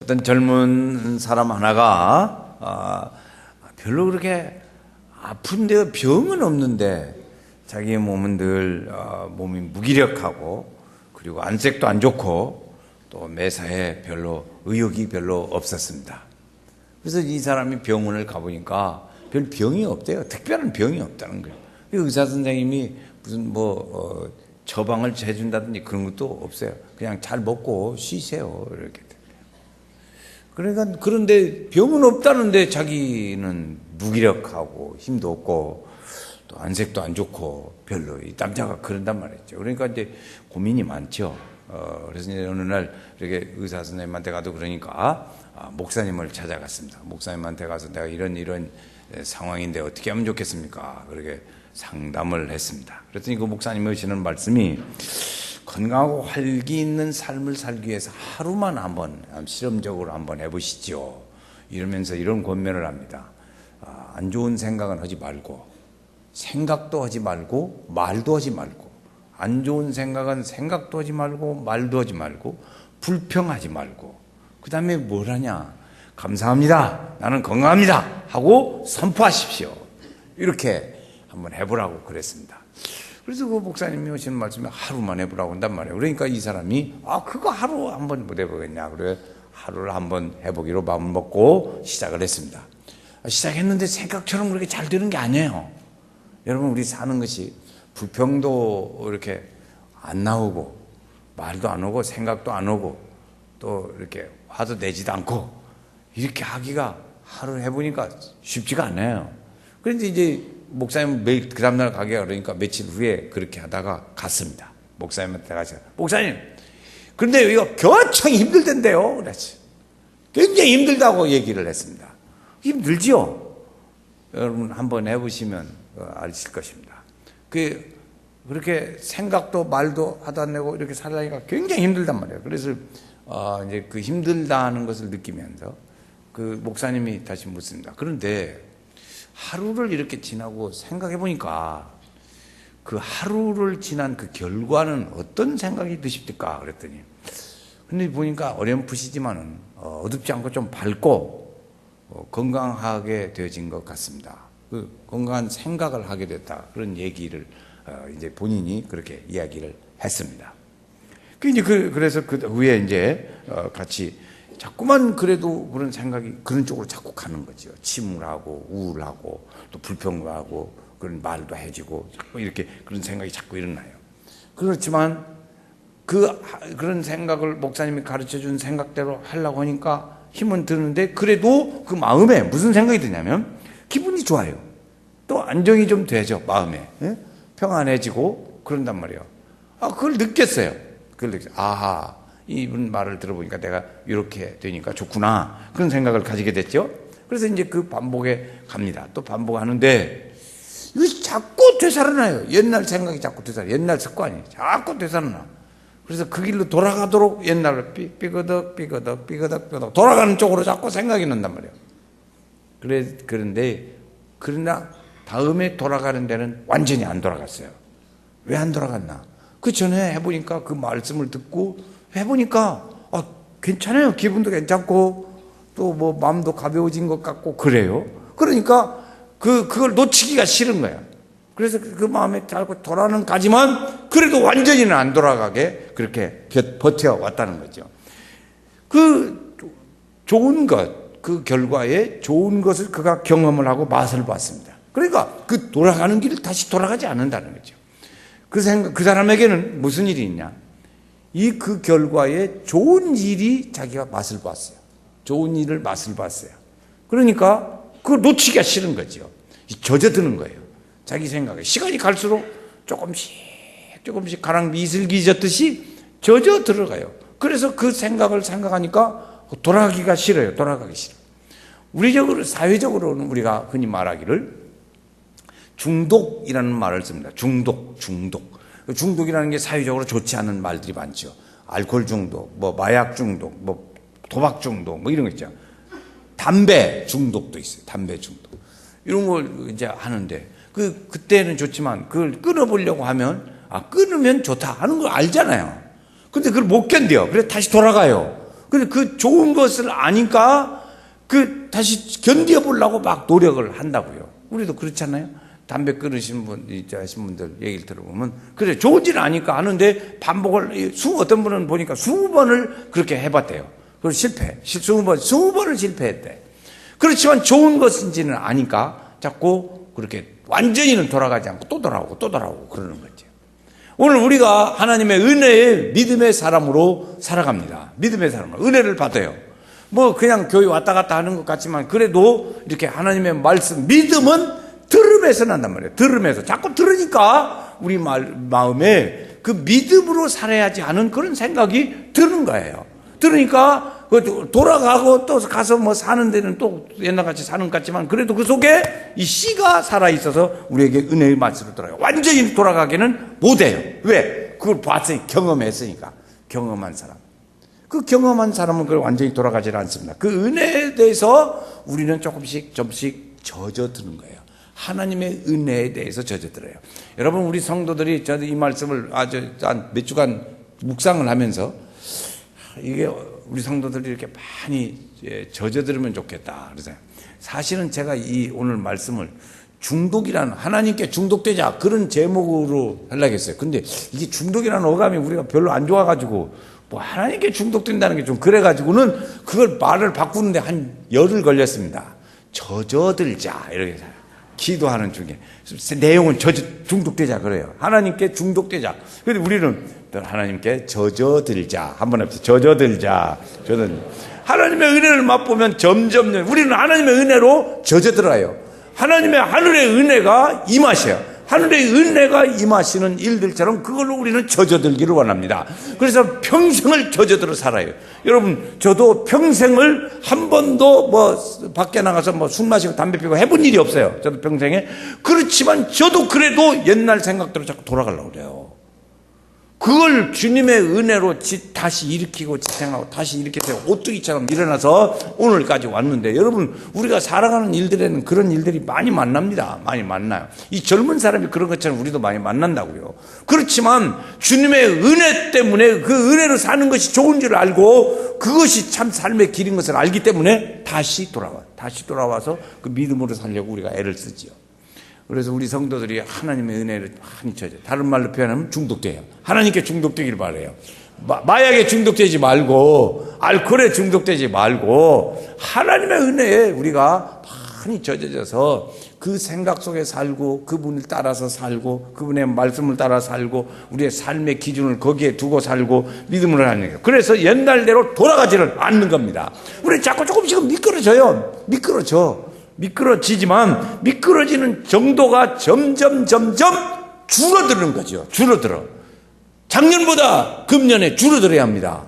어떤 젊은 사람 하나가 별로 그렇게 아픈데 병은 없는데 자기의 몸은 늘 몸이 무기력하고 그리고 안색도 안 좋고 또 매사에 별로 의욕이 별로 없었습니다. 그래서 이 사람이 병원을 가보니까 별 병이 없대요. 특별한 병이 없다는 거예요. 의사 선생님이 무슨 처방을 해준다든지 그런 것도 없어요. 그냥 잘 먹고 쉬세요 이렇게. 그러니까 그런데 병은 없다는데 자기는 무기력하고 힘도 없고 또 안색도 안 좋고 별로 이 남자가 그런단 말이죠. 그러니까 이제 고민이 많죠. 그래서 이제 어느 날 이렇게 의사 선생님한테 가도 그러니까 목사님을 찾아갔습니다. 목사님한테 가서 내가 이런 상황인데 어떻게 하면 좋겠습니까? 그렇게 상담을 했습니다. 그랬더니 그 목사님이 하시는 말씀이 건강하고 활기 있는 삶을 살기 위해서 하루만 한번 실험적으로 한번 해보시죠. 이러면서 이런 권면을 합니다. 안 좋은 생각은 하지 말고 생각도 하지 말고 말도 하지 말고 안 좋은 생각은 생각도 하지 말고 말도 하지 말고 불평하지 말고 그 다음에 뭘 하냐? 감사합니다. 나는 건강합니다. 하고 선포하십시오. 이렇게 한번 해보라고 그랬습니다. 그래서 그 목사님이 하시는 말씀에 하루만 해보라고 한단 말이에요. 그러니까 이 사람이 그거 하루 한번 못 해보겠냐. 그래 하루를 한번 해보기로 마음 먹고 시작을 했습니다. 시작했는데 생각처럼 그렇게 잘 되는 게 아니에요. 여러분 우리 사는 것이 불평도 이렇게 안 나오고 말도 안 오고 생각도 안 오고 또 이렇게 화도 내지도 않고 이렇게 하기가 하루 해보니까 쉽지가 않아요. 그런데 이제 목사님 매일 그 다음날 가게 그러니까 며칠 후에 그렇게 하다가 갔습니다. 목사님한테 가서 목사님 그런데 이거 겨창 힘들던데요. 그랬지. 굉장히 힘들다고 얘기를 했습니다. 힘들지요. 여러분 한번 해보시면 아실 것입니다. 그렇게 생각도 말도 하도 안 내고 이렇게 살라니까 굉장히 힘들단 말이에요. 그래서 이제 그 힘들다는 것을 느끼면서 그 목사님이 다시 묻습니다. 그런데 하루를 이렇게 지나고 생각해 보니까 그 하루를 지난 그 결과는 어떤 생각이 드십니까? 그랬더니 근데 보니까 어렴풋이지만은 어둡지 않고 좀 밝고 건강하게 되어진 것 같습니다. 그 건강한 생각을 하게 됐다. 그런 얘기를 이제 본인이 그렇게 이야기를 했습니다. 그래서 그 후에 이제 같이 자꾸만 그래도 그런 생각이 그런 쪽으로 자꾸 가는 거죠. 침울하고 우울하고 또 불평하고 그런 말도 해지고 자꾸 이렇게 그런 생각이 자꾸 일어나요. 그렇지만 그런 생각을 목사님이 가르쳐준 생각대로 하려고 하니까 힘은 드는데 그래도 그 마음에 무슨 생각이 드냐면 기분이 좋아요. 또 안정이 좀 되죠. 마음에. 평안해지고 그런단 말이에요. 그걸 느꼈어요. 아하. 이분 말을 들어보니까 내가 이렇게 되니까 좋구나. 그런 생각을 가지게 됐죠. 그래서 이제 그 반복에 갑니다. 또 반복하는데 이것이 자꾸 되살아나요. 옛날 생각이 자꾸 되살아나요. 옛날 습관이 자꾸 되살아나. 그래서 그 길로 돌아가도록 옛날로 삐거덕 돌아가는 쪽으로 자꾸 생각이 난단 말이에요. 그러나 다음에 돌아가는 데는 완전히 안 돌아갔어요. 왜 안 돌아갔나? 그 전에 해보니까 그 말씀을 듣고 해보니까 괜찮아요. 기분도 괜찮고 또 마음도 가벼워진 것 같고 그래요. 그러니까 그걸 놓치기가 싫은 거야. 그래서 그 마음에 달고 돌아가는 까지만 그래도 완전히는 안 돌아가게 그렇게 버텨왔다는 거죠. 그 좋은 것, 그 결과에 좋은 것을 그가 경험을 하고 맛을 봤습니다. 그러니까 그 돌아가는 길을 다시 돌아가지 않는다는 거죠. 그 사람에게는 무슨 일이 있냐? 그 결과에 좋은 일이 자기가 맛을 봤어요. 좋은 일을 맛을 봤어요. 그러니까 그걸 놓치기가 싫은 거죠. 젖어드는 거예요. 자기 생각에. 시간이 갈수록 조금씩 가랑 미슬기 젖듯이 젖어 들어가요. 그래서 그 생각을 생각하니까 돌아가기가 싫어요. 돌아가기 싫어. 사회적으로는 우리가 흔히 말하기를 중독이라는 말을 씁니다. 중독이라는 게 사회적으로 좋지 않은 말들이 많죠. 알코올 중독, 마약 중독, 도박 중독, 이런 거 있죠. 담배 중독도 있어요. 담배 중독. 이런 걸 이제 하는데, 그때는 좋지만, 그걸 끊어보려고 하면, 끊으면 좋다 하는 걸 알잖아요. 근데 그걸 못 견뎌요. 그래서 다시 돌아가요. 근데 그 좋은 것을 아니까 다시 견뎌보려고 막 노력을 한다고요. 우리도 그렇잖아요. 담배 끊으신 하신 분들 얘기를 들어보면, 그래, 좋은지는 아니까 하는데 반복을, 어떤 분은 보니까 20번을 그렇게 해봤대요. 그리고 실패. 20번을 실패했대. 그렇지만 좋은 것인지는 아니까 자꾸 그렇게 완전히는 돌아가지 않고 또 돌아오고 그러는 거죠. 오늘 우리가 하나님의 은혜의 믿음의 사람으로 살아갑니다. 믿음의 사람으로 은혜를 받아요. 뭐 그냥 교회 왔다 갔다 하는 것 같지만 그래도 이렇게 하나님의 말씀, 믿음은 들음에서 난단 말이에요. 들음에서. 자꾸 들으니까 우리 마음에 그 믿음으로 살아야지 하는 그런 생각이 드는 거예요. 들으니까 돌아가고 또 가서 뭐 사는 데는 또 옛날같이 사는 것 같지만 그래도 그 속에 이 씨가 살아있어서 우리에게 은혜의 맛으로 돌아가요. 완전히 돌아가기는 못해요. 왜? 그걸 봤으니, 경험했으니까. 경험한 사람. 그 경험한 사람은 그걸 완전히 돌아가지 않습니다. 그 은혜에 대해서 우리는 조금씩 젖어드는 거예요. 하나님의 은혜에 대해서 젖어들어요. 여러분, 우리 성도들이 저도 이 말씀을 아주 몇 주간 묵상을 하면서 이게 우리 성도들이 이렇게 많이 젖어들으면 좋겠다. 그래서 사실은 제가 이 오늘 말씀을 중독이라는, 하나님께 중독되자, 그런 제목으로 하려고 했어요. 근데 이게 중독이라는 어감이 우리가 별로 안 좋아가지고 뭐 하나님께 중독된다는 게 좀 그래가지고는 그걸 말을 바꾸는데 한 열흘 걸렸습니다. 젖어들자 이렇게 기도하는 중에 내용은 중독되자 그래요. 하나님께 중독되자. 그런데 우리는 하나님께 젖어들자. 한번 해보세요. 젖어들자. 하나님의 은혜를 맛보면 점점 우리는 하나님의 은혜로 젖어들어요. 하나님의 하늘의 은혜가 임하셔요. 하늘의 은혜가 임하시는 일들처럼 그걸로 우리는 젖어들기를 원합니다. 그래서 평생을 젖어들어 살아요. 여러분, 저도 평생을 한 번도 뭐 밖에 나가서 뭐 술 마시고 담배 피고 해본 일이 없어요. 저도 평생에. 그렇지만 저도 그래도 옛날 생각대로 자꾸 돌아가려고 그래요. 그걸 주님의 은혜로 다시 일으키고 지탱하고 다시 이렇게 돼서 오뚜기처럼 일어나서 오늘까지 왔는데, 여러분, 우리가 살아가는 일들에는 그런 일들이 많이 만납니다. 많이 만나요. 이 젊은 사람이 그런 것처럼 우리도 많이 만난다고요. 그렇지만 주님의 은혜 때문에 그 은혜로 사는 것이 좋은 줄 알고 그것이 참 삶의 길인 것을 알기 때문에 다시 돌아와서 그 믿음으로 살려고 우리가 애를 쓰지요. 그래서 우리 성도들이 하나님의 은혜를 많이 젖어요. 다른 말로 표현하면 중독돼요. 하나님께 중독되길 바라요. 마약에 중독되지 말고, 알코올에 중독되지 말고, 하나님의 은혜에 우리가 많이 젖어져서 그 생각 속에 살고, 그분을 따라서 살고, 그분의 말씀을 따라 살고, 우리의 삶의 기준을 거기에 두고 살고, 믿음으로 하는 거예요. 그래서 옛날대로 돌아가지를 않는 겁니다. 우리 자꾸 조금씩은 미끄러지지만 미끄러지는 정도가 점점 줄어드는 거죠. 줄어들어. 작년보다 금년에 줄어들어야 합니다.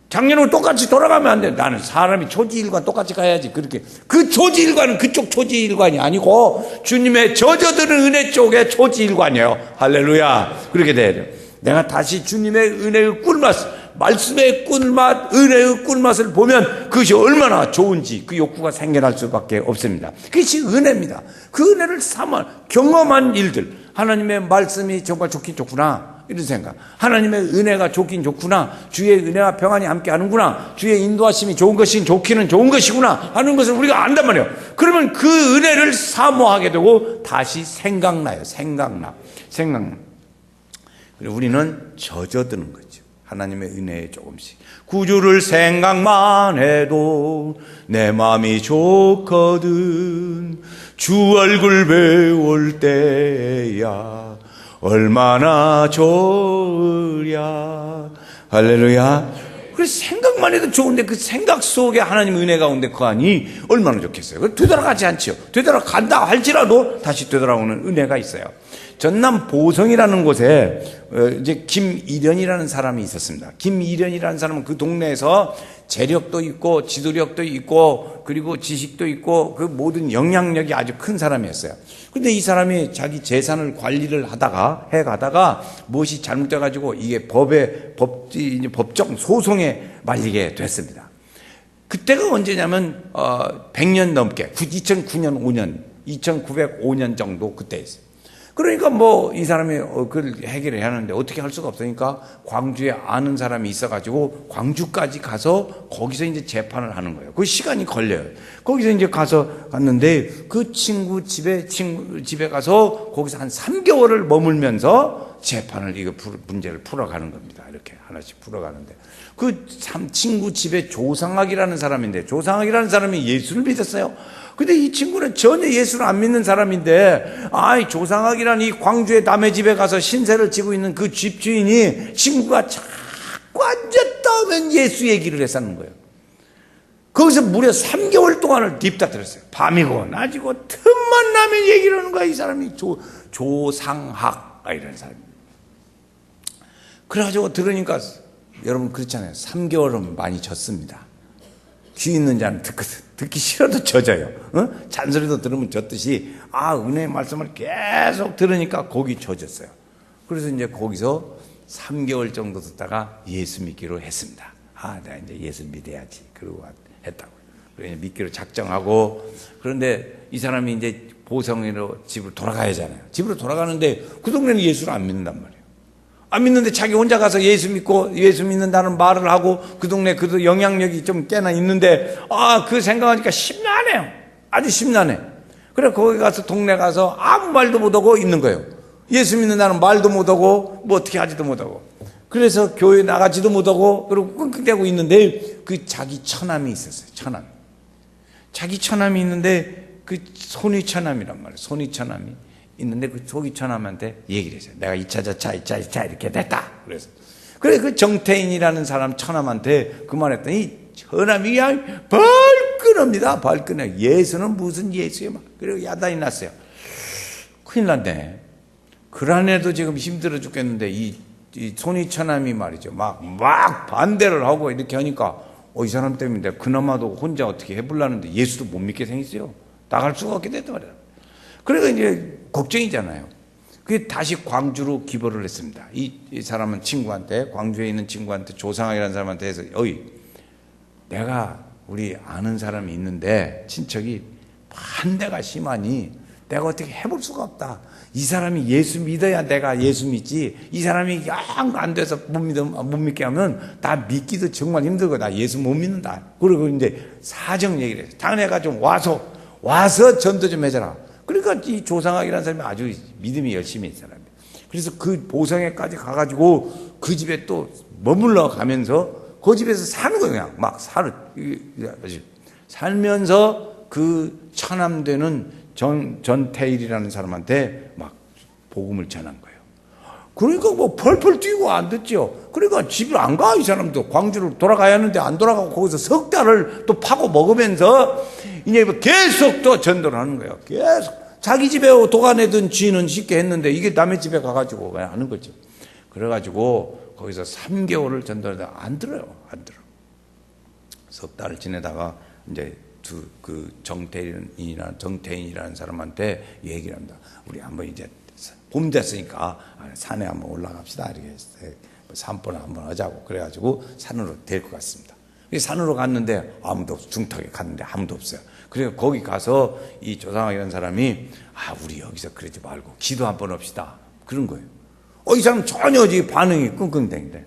작년하고 똑같이 돌아가면 안 돼. 나는 사람이 초지일관 똑같이 가야지. 그렇게. 그 초지일관은 그쪽 초지일관이 아니고 주님의 젖어드는 은혜 쪽의 초지일관이에요. 할렐루야. 그렇게 돼야 돼요. 내가 다시 주님의 은혜의 꿀맛, 말씀의 꿀맛, 은혜의 꿀맛을 보면 그것이 얼마나 좋은지 그 욕구가 생겨날 수밖에 없습니다. 그것이 은혜입니다. 그 은혜를 경험한 일들, 하나님의 말씀이 정말 좋긴 좋구나, 이런 생각. 하나님의 은혜가 좋긴 좋구나, 주의 은혜와 평안이 함께 하는구나, 주의 인도하심이 좋은 것이 좋기는 좋은 것이구나 하는 것을 우리가 안단 말이에요. 그러면 그 은혜를 사모하게 되고 다시 생각나요. 그리고 우리는 젖어드는 거죠. 하나님의 은혜에 조금씩. 구주를 생각만 해도 내 마음이 좋거든. 주 얼굴 배울 때야 얼마나 좋으랴. 할렐루야. 그래서 생각만 해도 좋은데 그 생각 속에 하나님의 은혜 가운데 거하니 얼마나 좋겠어요. 되돌아가지 않지요. 되돌아간다 할지라도 다시 되돌아오는 은혜가 있어요. 전남 보성이라는 곳에 이제 김일현이라는 사람이 있었습니다. 김일현이라는 사람은 그 동네에서 재력도 있고 지도력도 있고 그리고 지식도 있고 그 모든 영향력이 아주 큰 사람이었어요. 근데 이 사람이 자기 재산을 관리를 해가다가 무엇이 잘못돼가지고 이게 법적 소송에 말리게 됐습니다. 그때가 언제냐면 100년 넘게 2009년 5년 2905년 정도 그때 있어요. 그러니까 뭐 이 사람이 그걸 해결해야 하는데 어떻게 할 수가 없으니까 광주에 아는 사람이 있어가지고 광주까지 가서 거기서 이제 재판을 하는 거예요. 그 시간이 걸려요. 거기서 이제 갔는데 그 친구 집에 가서 거기서 한 3개월을 머물면서 재판을 문제를 풀어가는 겁니다. 이렇게 하나씩 풀어가는데 그 친구 집에 조상학이라는 사람인데 조상학이라는 사람이 예수를 믿었어요. 근데 이 친구는 전혀 예수를 안 믿는 사람인데, 조상학이라는 이 광주의 남의 집에 가서 신세를 지고 있는 그 집주인이 친구가 자꾸 앉았다 하면 예수 얘기를 했었는 거예요. 거기서 무려 3개월 동안을 딥다들었어요. 밤이고 낮이고 틈만 나면 얘기를 하는 거야. 이 사람이 조상학 이라는 사람입니다. 그래가지고 들으니까 여러분 그렇잖아요. 3개월은 많이 졌습니다. 귀 있는 자는 듣기 싫어도 젖어요. 잔소리도 들으면 젖듯이 은혜의 말씀을 계속 들으니까 곡이 젖었어요. 그래서 이제 거기서 3개월 정도 듣다가 예수 믿기로 했습니다. 내가 이제 예수 믿어야지. 그러고 했다고요. 그래서 믿기로 작정하고, 그런데 이 사람이 이제 보성으로 집으로 돌아가야 하잖아요. 집으로 돌아가는데 그 동네는 예수를 안 믿는단 말이에요. 안 믿는데 자기 혼자 가서 예수 믿는다는 말을 하고 그 동네 그 영향력이 좀 꽤나 있는데 그 생각하니까 심란해요. 아주 심란해. 그래 거기 가서 동네 가서 아무 말도 못하고 있는 거예요. 예수 믿는다는 말도 못하고 뭐 어떻게 하지도 못하고. 그래서 교회 나가지도 못하고 그리고 끙끙대고 있는데 그 자기 처남이 있었어요. 처남. 자기 처남이 있는데 그 손위처남이란 말이에요. 손위처남이 있는데 그 소기처남한테 얘기를 했어요. 내가 2차, 저차, 2차 이렇게 됐다. 그래서 그래 그 정태인이라는 사람 처남한테 그 말했더니 처남이 그냥 발끈합니다. 발끈해. 예수는 무슨 예수야 막. 그리고 야단이 났어요. 큰일 났네. 그란에도 지금 힘들어 죽겠는데 이 손위처남이 말이죠. 막 반대를 하고 이렇게 하니까 이 사람 때문에 내가 그나마도 혼자 어떻게 해보려는데 예수도 못 믿게 생겼어요. 나갈 수가 없게 됐단 말이야. 그러니까 이제 걱정이잖아요. 그게 다시 광주로 기보를 했습니다. 이 사람은 친구한테, 광주에 있는 친구한테, 조상학이라는 사람한테 해서, 내가 우리 아는 사람이 있는데, 친척이 반대가 심하니, 내가 어떻게 해볼 수가 없다. 이 사람이 예수 믿어야 내가 예수 믿지, 이 사람이 영 안 돼서 못 믿게 하면, 나 믿기도 정말 힘들고, 나 예수 못 믿는다. 그리고 이제 사정 얘기를 해서, 자네가 좀 와서 전도 좀 해줘라. 그러니까 이 조상학이라는 사람이 아주 믿음이 열심히 있는 사람이에요. 그래서 그 보성에까지 가가지고 그 집에 또 머물러 가면서 그 집에서 사는 거예요. 그냥 살면서 그 처남되는 전태일이라는 사람한테 막 복음을 전한 거예요. 그러니까 뭐 펄펄 뛰고 안 듣죠. 그러니까 집을 안 가. 이 사람도 광주로 돌아가야 하는데 안 돌아가고 거기서 석 달을 또 파고 먹으면서 이제 계속 또 전도를 하는 거예요. 계속 자기 집에 도가내던 쥐는 쉽게 했는데 이게 남의 집에 가가지고 그냥 하는 거죠. 그래가지고 거기서 3개월을 전도하다가 안 들어요. 석 달을 지내다가 이제 그 정태인이라는 사람한테 얘기를 합니다. 우리 한번 이제 봄 됐으니까 산에 한번 올라갑시다. 이렇게 산보나 한번 하자고. 그래가지고 산으로 데리고 갔습니다. 산으로 갔는데 아무도 없어. 중턱에 갔는데 아무도 없어요. 그래서 거기 가서 이 조상학이라는 사람이 우리 여기서 그러지 말고 기도 한번 합시다. 그런 거예요. 이 사람 전혀 반응이 끙끙대는데.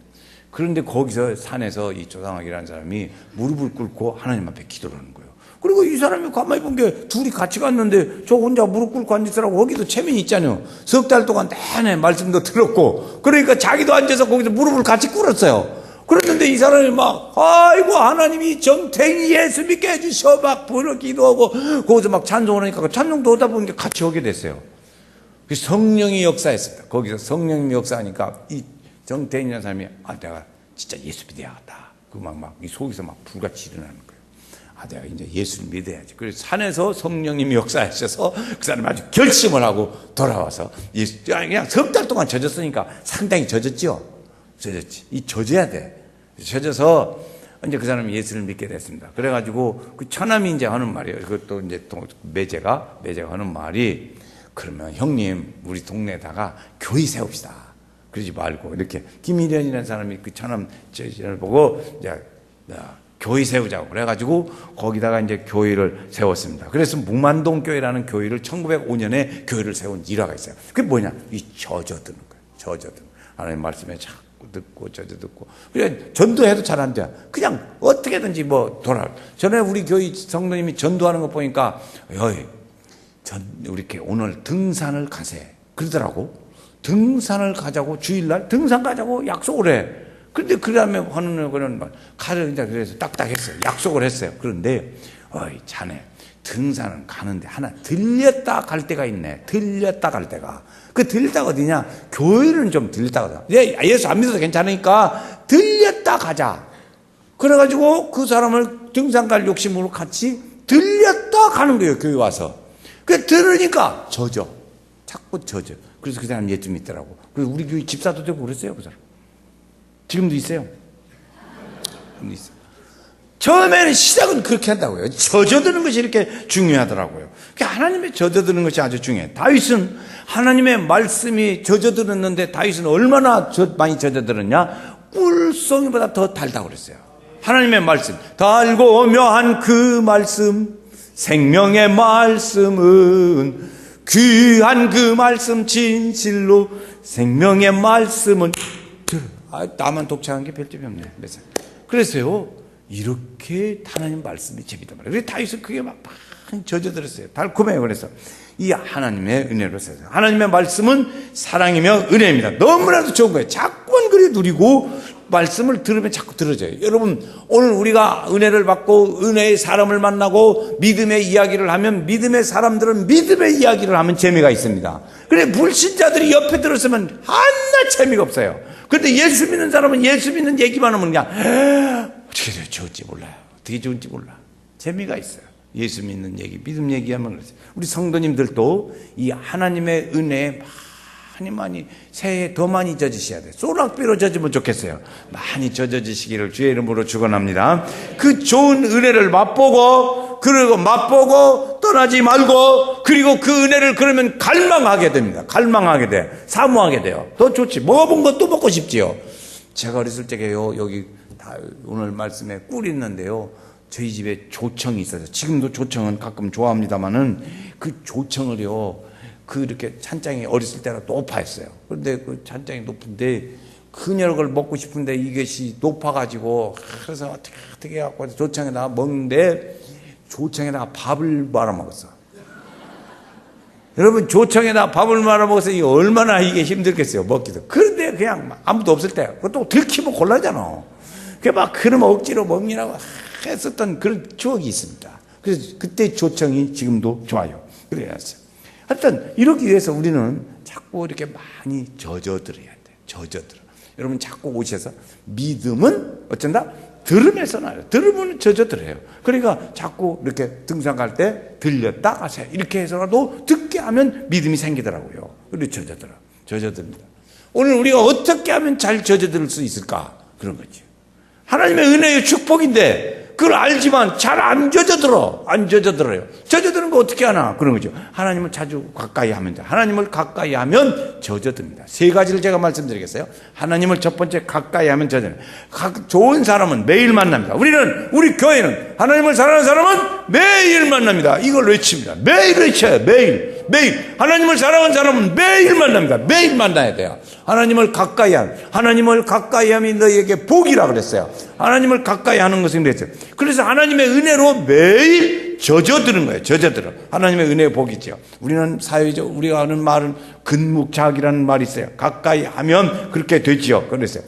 그런데 거기서 산에서 이 조상학이라는 사람이 무릎을 꿇고 하나님 앞에 기도를 하는 거예요. 그리고 이 사람이 가만히 본 게 둘이 같이 갔는데 저 혼자 무릎 꿇고 앉으더라고. 거기도 체면이 있잖아요. 석 달 동안 내내 말씀도 들었고 그러니까 자기도 앉아서 거기서 무릎을 같이 꿇었어요. 그랬는데 이 사람이 아이고 하나님이 정태인이 예수 믿게 해주셔 막 부르 기도하고 거기서 막 찬송을 하니까 그 찬송도 하다 보니까 같이 오게 됐어요. 성령이 역사했습니다. 거기서 성령이 역사하니까 이 정태인이라는 사람이 내가 진짜 예수 믿어야겠다. 이 속에서 불같이 일어나는 거예요. 내가 이제 예수를 믿어야지. 그래서 산에서 성령님이 역사하셔서 그 사람이 아주 결심을 하고 돌아와서 그냥 석 달 동안 젖었으니까 상당히 젖었죠. 젖어야 돼. 젖어서 이제 그 사람이 예수를 믿게 됐습니다. 그래가지고 그 처남이 이제 하는 말이에요. 그것도 이제 매제가 하는 말이 그러면 형님 우리 동네에다가 교회 세웁시다. 그러지 말고 이렇게 김일현이라는 사람이 그 처남 저를 보고 이제 교회 세우자고 그래가지고 거기다가 이제 교회를 세웠습니다. 그래서 묵만동 교회라는 교회를 1905년에 교회를 세운 일화가 있어요. 그게 뭐냐? 이 젖어드는 거예요. 젖어드는. 하나님 말씀에 자꾸 듣고 젖어듣고. 그래 전도해도 잘 안 돼요. 그냥 어떻게든지 뭐 돌아. 전에 우리 교회 성도님이 전도하는 거 보니까 우리 이렇게 오늘 등산을 가세 그러더라고. 등산을 가자고 주일날 등산 가자고 약속을 해. 그런데 그러면 하는 거는 가자 그래서 딱딱했어요. 약속을 했어요. 그런데 자네 등산은 가는데 하나 들렸다 갈 때가 있네. 들렸다 갈 때가. 그 들렸다가 어디냐? 교회는 좀 들렸다 가자. 예수 안 믿어도 괜찮으니까 들렸다 가자. 그래가지고 그 사람을 등산 갈 욕심으로 같이 들렸다 가는 거예요. 교회 와서. 그 들으니까 젖어. 자꾸 젖어. 그래서 그 사람 예수 믿더라고. 그래서 우리 교회 집사도 되고 그랬어요. 그 사람. 지금도 있어요. 처음에는 시작은 그렇게 한다고요. 젖어드는 것이 이렇게 중요하더라고요. 하나님의 젖어드는 것이 아주 중요해요. 다윗은 하나님의 말씀이 젖어들었는데 다윗은 얼마나 많이 젖어들었냐? 꿀송이보다 더 달다고 그랬어요. 하나님의 말씀, 달고 묘한 그 말씀, 생명의 말씀은 귀한 그 말씀 진실로 생명의 말씀은 나만 독창한 게 별점이 없네. 그래서요 이렇게 하나님 말씀이 재밌단 말이에요. 그래서 다윗은 그게 막 젖어들었어요. 달콤해요. 그래서 이 하나님의 은혜로 써서 하나님의 말씀은 사랑이며 은혜입니다. 너무나도 좋은 거예요. 자꾸 그리 누리고 말씀을 들으면 자꾸 들어져요. 여러분 오늘 우리가 은혜를 받고 은혜의 사람을 만나고 믿음의 이야기를 하면 믿음의 사람들은 믿음의 이야기를 하면 재미가 있습니다. 그런데 불신자들이 옆에 들었으면 하나 재미가 없어요. 그런데 예수 믿는 사람은 예수 믿는 얘기만 하면 그냥 어떻게 좋을지 몰라요. 어떻게 좋은지 몰라. 재미가 있어요. 예수 믿는 얘기, 믿음 얘기하면 그렇죠. 우리 성도님들도 이 하나님의 은혜에 많이 새해 더 많이 젖으셔야 돼요. 소낙비로 젖으면 좋겠어요. 많이 젖어지시기를 주의 이름으로 축원합니다. 그 좋은 은혜를 맛보고 그리고 맛보고 떠나지 말고 그리고 그 은혜를 그러면 갈망하게 됩니다. 갈망하게 돼. 사모하게 돼요. 더 좋지. 먹어본 건 또 먹고 싶지요. 제가 어렸을 적에요. 여기 오늘 말씀에 꿀이 있는데요. 저희 집에 조청이 있어서 지금도 조청은 가끔 좋아합니다만은 그 조청을요. 그 이렇게 찬장이 어렸을 때는 높아했어요. 그런데 그 찬장이 높은데 그녀를 먹고 싶은데 이것이 높아가지고 그래서 어떻게 해갖고 조청에다가 먹는데 조청에다가 밥을 말아 먹었어. 여러분 조청에다가 밥을 말아 먹어서 이게 얼마나 이게 힘들겠어요. 먹기도. 그런데 그냥 아무도 없을 때 그것도 들키면 곤란하잖아. 그 막 그러면 억지로 먹느라고 했었던 그런 추억이 있습니다. 그래서 그때 조청이 지금도 좋아요. 그래야죠. 하여튼 이러기 위해서 우리는 자꾸 이렇게 많이 젖어들어야 돼. 젖어들어. 여러분 자꾸 오셔서 믿음은 어쩐다? 들으면서 나요. 들으면 젖어들어요. 그러니까 자꾸 이렇게 등산 갈 때 들렸다 가세요. 이렇게 해서라도 듣게 하면 믿음이 생기더라고요. 그리고 젖어듭니다. 오늘 우리가 어떻게 하면 잘 젖어들 수 있을까? 그런 거죠. 하나님의 은혜의 축복인데 그걸 알지만 잘 안 젖어들어요. 젖어드는 거 어떻게 하나? 그런 거죠. 하나님을 자주 가까이 하면 돼. 하나님을 가까이 하면 젖어듭니다. 세 가지를 제가 말씀드리겠어요. 하나님을 첫 번째 가까이 하면 젖어요. 좋은 사람은 매일 만납니다. 우리 교회는 하나님을 사랑하는 사람은 매일 만납니다. 이걸 외칩니다. 매일 외쳐요. 매일. 하나님을 사랑하는 사람은 매일 만납니다. 매일 만나야 돼요. 하나님을 가까이 함이 너희에게 복이라 그랬어요. 하나님을 가까이 하는 것은 그랬어요. 그래서 하나님의 은혜로 매일 젖어드는 거예요. 젖어들어. 하나님의 은혜의 복이죠. 우리는 사회적, 우리가 하는 말은 근묵자학이라는 말이 있어요. 가까이 하면 그렇게 되지요. 그랬어요.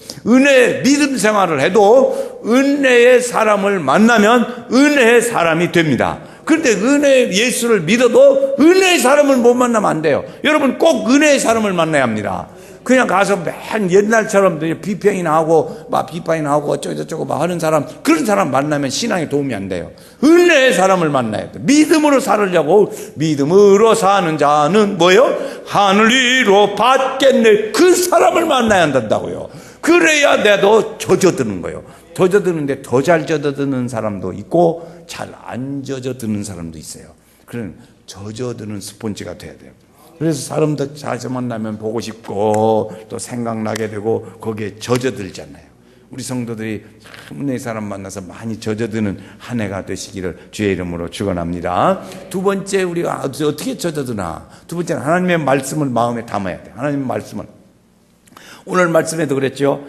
믿음 생활을 해도 은혜의 사람을 만나면 은혜의 사람이 됩니다. 그런데 예수를 믿어도 은혜의 사람을 못 만나면 안 돼요. 여러분 꼭 은혜의 사람을 만나야 합니다. 그냥 가서 맨 옛날처럼 비평이나 하고 막 비판이나 하고 어쩌고저쩌고 막 하는 사람, 그런 사람 만나면 신앙에 도움이 안 돼요. 은혜의 사람을 만나야 돼요. 믿음으로 살으려고. 믿음으로 사는 자는 뭐예요? 하늘 위로 받겠네. 그 사람을 만나야 한다고요. 그래야 내도 젖어드는 거예요. 젖어드는데 더 잘 젖어드는 사람도 있고 잘 안 젖어드는 사람도 있어요. 그런 젖어드는 스폰지가 돼야 돼요. 그래서 사람들 자주 만나면 보고 싶고 또 생각나게 되고 거기에 젖어들잖아요. 우리 성도들이 은혜의 사람 만나서 많이 젖어드는 한 해가 되시기를 주의 이름으로 축원합니다. 두 번째, 우리가 어떻게 젖어드나? 두 번째는 하나님의 말씀을 마음에 담아야 돼. 하나님의 말씀을. 오늘 말씀에도 그랬죠.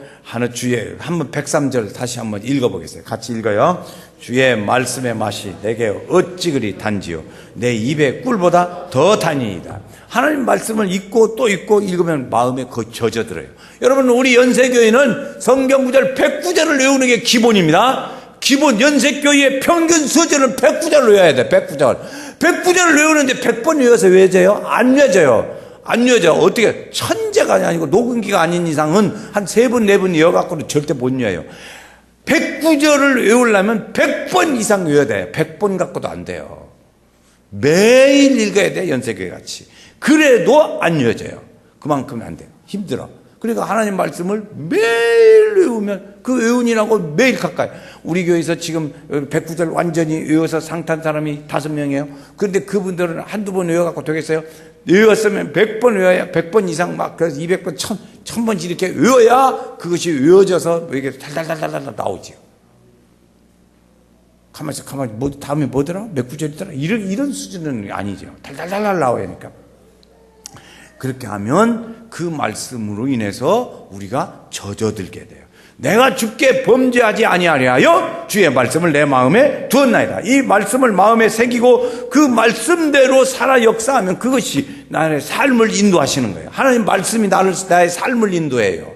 주의 한번 103절 다시 한번 읽어보겠어요. 같이 읽어요. 주의 말씀의 맛이 내게 어찌 그리 단지요 내 입에 꿀보다 더 단이이다. 하나님 말씀을 읽고 또 읽고 읽으면 마음에 거의 젖어들어요. 여러분, 우리 연세교회는 성경 구절 109절을 외우는 게 기본입니다. 기본. 연세교회의 평균 수준은 109절을 외워야 돼. 109절을 외우는데 100번 외워서 외워져요? 안 외워져요. 안 외워져. 어떻게, 천재가 아니고 녹음기가 아닌 이상은 한 3번 4번 외워갖고는 절대 못 외워요. 109절을 외우려면 100번 이상 외워야 돼요. 100번 갖고도 안 돼요. 매일 읽어야 돼. 연세교회 같이. 그래도 안 외워져요. 그만큼 안 돼요. 힘들어. 그러니까 하나님 말씀을 매일 외우면 그 외운이라고 매일 가까이. 우리 교회에서 지금 109절 완전히 외워서 상탄 사람이 5명이에요. 그런데 그분들은 한두 번 외워갖고 되겠어요? 외웠으면 100번 외워야 100번 이상 막 그래서 200번 1000번씩 이렇게 외워야 그것이 외워져서 이게 달달달달 나오지요. 가만히 뭐 다음에 뭐더라? 몇 구절이더라? 이런 수준은 아니죠. 달달달달 나와야 하니까. 그렇게 하면 그 말씀으로 인해서 우리가 젖어들게 돼요. 내가 주께 범죄하지 아니하려 하여 주의 말씀을 내 마음에 두었나이다. 이 말씀을 마음에 새기고 그 말씀대로 살아 역사하면 그것이 나의 삶을 인도하시는 거예요. 하나님 말씀이 나의 삶을 인도해요.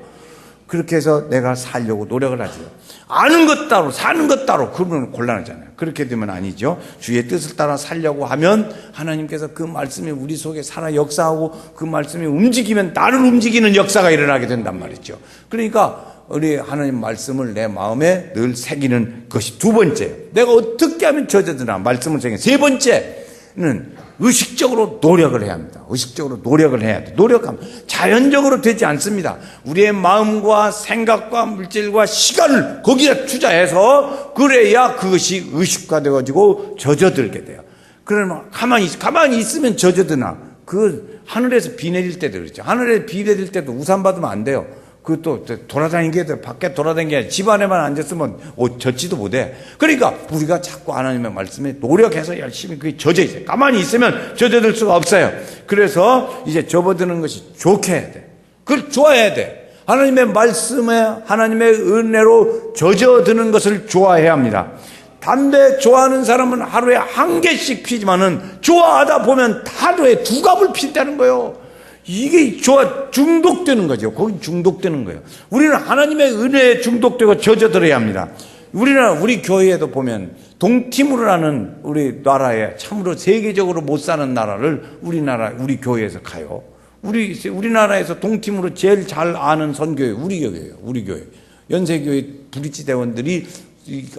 그렇게 해서 내가 살려고 노력을 하죠. 아는 것 따로 사는 것 따로 그러면 곤란하잖아요. 그렇게 되면 아니죠. 주의 뜻을 따라 살려고 하면 하나님께서 그 말씀이 우리 속에 살아 역사하고 그 말씀이 움직이면 나를 움직이는 역사가 일어나게 된단 말이죠. 그러니까 우리 하나님 말씀을 내 마음에 늘 새기는 것이 두 번째. 내가 어떻게 하면 젖어드나 말씀을 새기는. 세 번째는 의식적으로 노력을 해야 합니다. 의식적으로 노력을 해야 돼. 노력하면 자연적으로 되지 않습니다. 우리의 마음과 생각과 물질과 시간을 거기에 투자해서 그래야 그것이 의식화되어가지고 젖어들게 돼요. 그러면 가만히 있으면 젖어드나. 그 하늘에서 비 내릴 때도 그렇죠. 하늘에 비 내릴 때도 우산 받으면 안 돼요. 그것도 돌아다니게 돼. 밖에 돌아다니게 집 안에만 앉았으면 젖지도 못해. 그러니까 우리가 자꾸 하나님의 말씀에 노력해서 열심히 그게 젖어 있어요. 가만히 있으면 젖어들 수가 없어요. 그래서 이제 접어드는 것이 좋게 해야 돼. 그걸 좋아해야 돼. 하나님의 말씀에 하나님의 은혜로 젖어드는 것을 좋아해야 합니다. 담배 좋아하는 사람은 하루에 1개씩 피지만은 좋아하다 보면 하루에 2갑을 피다는 거예요. 이게 중독되는 거죠. 거기 중독되는 거예요. 우리는 하나님의 은혜에 중독되고 젖어들어야 합니다. 우리 교회에도 보면 동티모르 라는 우리나라에 참으로 세계적으로 못 사는 나라를 우리 교회에서 가요. 우리나라에서 동티모르 제일 잘 아는 선교회 우리 교회예요. 우리 교회. 연세교회 브릿지 대원들이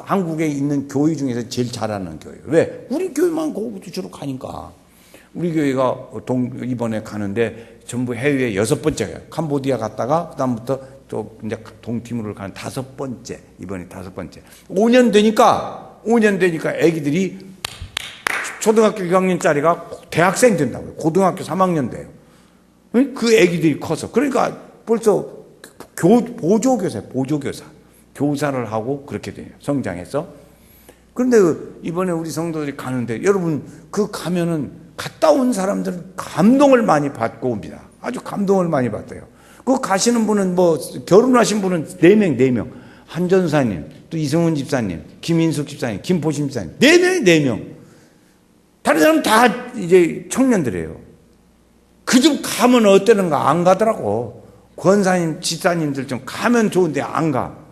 한국에 있는 교회 중에서 제일 잘하는 교회예요. 왜? 우리 교회만 거기 주로 가니까. 우리 교회가 이번에 가는데 전부 해외에 6번째예요. 캄보디아 갔다가 그다음부터 또 이제 동티모르를 가는 5번째. 이번에 5번째. 5년 되니까 애기들이 초등학교 1학년짜리가 대학생 된다고요. 고등학교 3학년 돼요. 그 애기들이 커서. 그러니까 벌써 보조교사. 교사를 하고 그렇게 돼요. 성장해서. 그런데 이번에 우리 성도들이 가는데 여러분 가면은 갔다 온 사람들은 감동을 많이 받고 옵니다. 아주 감동을 많이 받아요. 가시는 분은 결혼하신 분은 4명. 한전사님, 또 이성훈 집사님, 김인숙 집사님, 김보심 집사님. 4명. 다른 사람은 다 이제 청년들이에요. 그 집 가면 어때는가 안 가더라고. 권사님, 집사님들 좀 가면 좋은데 안 가.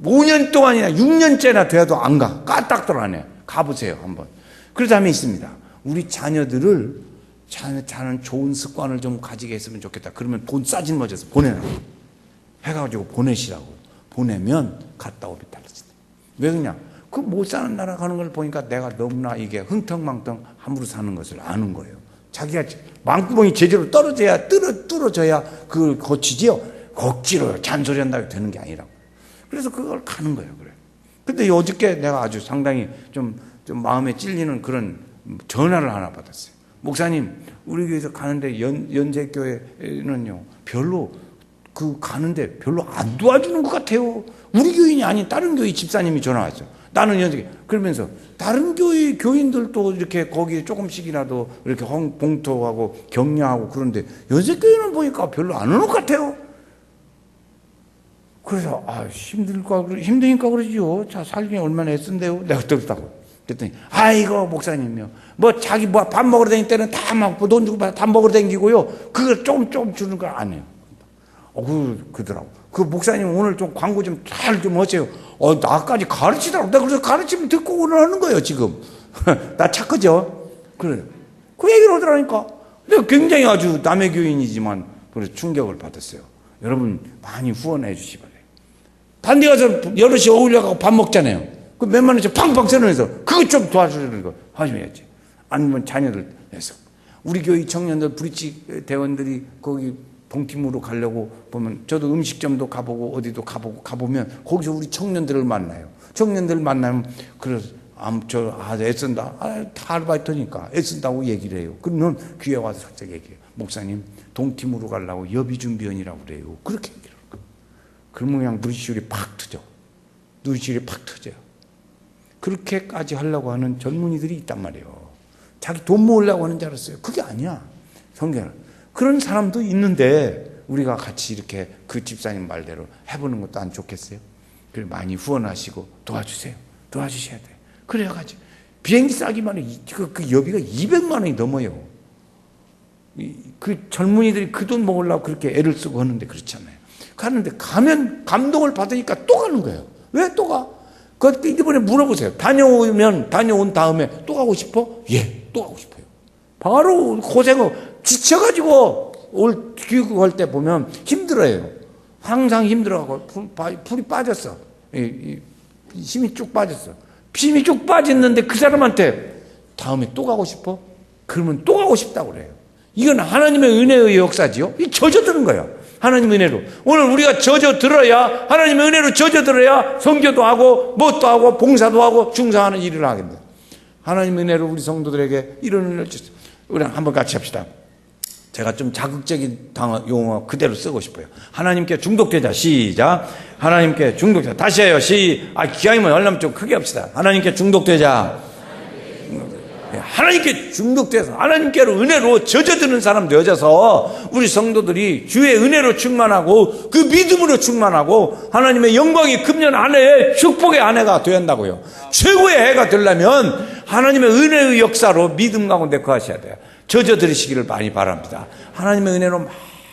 5년 동안이나 6년째나 돼도 안 가. 까딱들 안 해. 가보세요, 한번. 그런 사람이 있습니다. 우리 자녀들을 자는 좋은 습관을 좀 가지게 했으면 좋겠다. 그러면 돈 싸진 거져서 보내라고. 해가지고 보내시라고. 보내면 갔다 오겠다. 왜 그러냐? 못 사는 나라 가는 걸 보니까 내가 너무나 이게 흥텅망텅 함부로 사는 것을 아는 거예요. 자기가 망구멍이 제대로 뚫어져야 그걸 고치지요. 억지로 잔소리 한다고 되는 게 아니라고. 그래서 그걸 가는 거예요. 그래. 근데 어저께 내가 아주 상당히 좀 마음에 찔리는 그런 전화를 하나 받았어요. 목사님, 우리 교회에서 가는데 연세교회는요, 별로 가는데 별로 안 도와주는 것 같아요. 우리 교인이 아닌 다른 교회 집사님이 전화 왔어요. 나는 연sek에 그러면서 다른 교회 교인들도 이렇게 거기에 조금씩이라도 이렇게 봉투하고 격려하고 그런데 연sek교회는 보니까 별로 안 오는 것 같아요. 그래서 힘드니까 그러지요. 자, 살기 얼마나 애쓴데요. 내가 들었다고. 그랬더니 아이고 목사님이요. 자기 밥 먹으러 다닐 때는 다 막 돈 주고 밥 먹으러 다니고요. 그걸 조금 주는 걸 안 해요. 그러더라고. 그 목사님 오늘 좀 광고 좀 잘 좀 하세요. 나까지 가르치더라고. 내가 그래서 가르치면 듣고 오라는 거예요, 지금. 나 착하죠? 그래. 그 얘기를 하더라니까. 내가 굉장히 아주 남의 교인이지만, 그래서 충격을 받았어요. 여러분, 많이 후원해 주시 바래요. 단 데 가서 여럿이 어울려가고 밥 먹잖아요. 그 몇만 원씩 팡팡 써놓으면서 그거 좀 도와주려는 거 하셔야지. 아니면 자녀들 해서. 우리 교회 청년들, 브릿지 대원들이 거기 동팀으로 가려고 보면 저도 음식점도 가보고 어디도 가보면 거기서 우리 청년들을 만나요. 청년들을 만나면 그래서 애쓴다. 다 아르바이트니까 애쓴다고 얘기를 해요. 그러면 귀에 와서 살짝 얘기해요. 목사님 동팀으로 가려고 여비준비원이라고 그래요. 그렇게 얘기를 해요. 그러면 그냥 눈시울이 팍 터져. 눈시울이 팍 터져요. 그렇게까지 하려고 하는 젊은이들이 있단 말이에요. 자기 돈 모으려고 하는 줄 알았어요. 그게 아니야. 성경은. 그런 사람도 있는데 우리가 같이 이렇게 그 집사님 말대로 해보는 것도 안 좋겠어요? 그래 많이 후원하시고 도와주세요. 도와주셔야 돼요. 그래야지. 비행기 싸기만 해. 그 여비가 200만 원이 넘어요. 그 젊은이들이 그 돈 먹으려고 그렇게 애를 쓰고 하는데 그렇잖아요. 가는데 가면 감동을 받으니까 또 가는 거예요. 왜 또 가? 그 이번에 물어보세요. 다녀온 다음에 또 가고 싶어? 예, 또 가고 싶어요. 바로 고생을 지쳐가지고 귀국할 때 보면 힘들어요. 항상 힘들어하고 풀이 빠졌어. 힘이 쭉 빠졌어. 힘이 쭉 빠졌는데 그 사람한테 다음에 또 가고 싶어? 그러면 또 가고 싶다고 그래요. 이건 하나님의 은혜의 역사지요. 이 젖어드는 거예요. 하나님의 은혜로. 오늘 우리가 젖어들어야, 하나님의 은혜로 젖어들어야 선교도 하고 뭣도 하고 봉사도 하고 중사하는 일을 하게 됩니다. 하나님의 은혜로 우리 성도들에게 이런 은혜를 주세요. 우리 한번 같이 합시다. 제가 좀 자극적인 용어 그대로 쓰고 싶어요. 하나님께 중독되자. 시작. 하나님께 중독되자. 다시 해요. 기왕이면 얼른 좀 크게 합시다. 하나님께 중독되자. 하나님께 중독돼서 하나님께로 은혜로 젖어드는 사람 되어져서 우리 성도들이 주의 은혜로 충만하고 그 믿음으로 충만하고 하나님의 영광이 금년 아내의 축복의 아내가 되어야 한다고요. 최고의 해가 되려면 하나님의 은혜의 역사로 믿음 가운데 거하셔야 돼요. 젖어들으시기를 많이 바랍니다. 하나님의 은혜로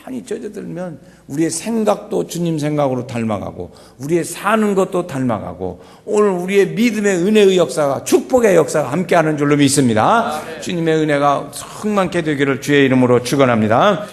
많이 젖어들면 우리의 생각도 주님 생각으로 닮아가고 우리의 사는 것도 닮아가고 오늘 우리의 믿음의 은혜의 역사가 축복의 역사가 함께하는 줄로 믿습니다. 주님의 은혜가 충만케 되기를 주의 이름으로 축원합니다.